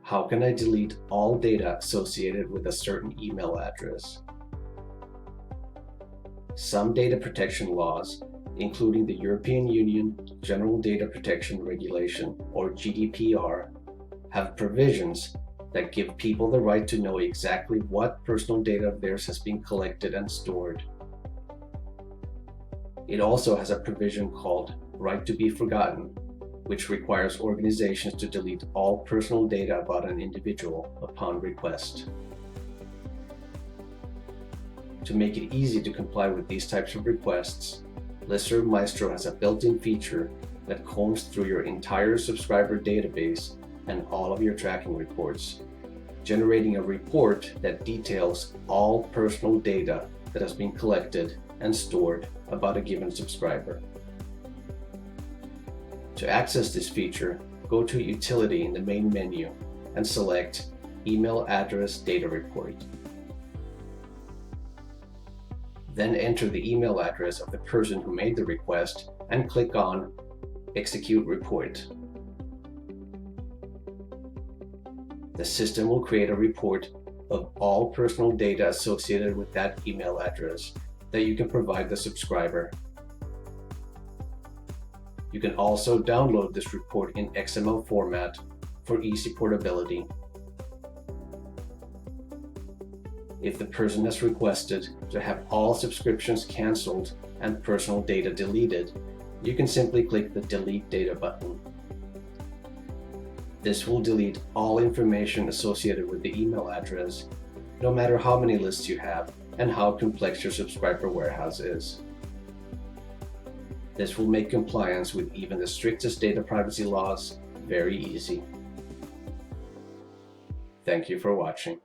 How can I delete all data associated with a certain email address? Some data protection laws, including the European Union General Data Protection Regulation, or GDPR, have provisions that give people the right to know exactly what personal data of theirs has been collected and stored. It also has a provision called Right to be Forgotten, which requires organizations to delete all personal data about an individual upon request. To make it easy to comply with these types of requests, LISTSERV Maestro has a built-in feature that combs through your entire subscriber database and all of your tracking reports, generating a report that details all personal data that has been collected and stored about a given subscriber. To access this feature, go to Utility in the main menu and select Email Address Data Report. Then enter the email address of the person who made the request and click on Execute Report. The system will create a report of all personal data associated with that email address that you can provide the subscriber. You can also download this report in XML format for easy portability. If the person has requested to have all subscriptions canceled and personal data deleted, you can simply click the Delete Data button. This will delete all information associated with the email address, no matter how many lists you have and how complex your subscriber warehouse is. This will make compliance with even the strictest data privacy laws very easy. Thank you for watching.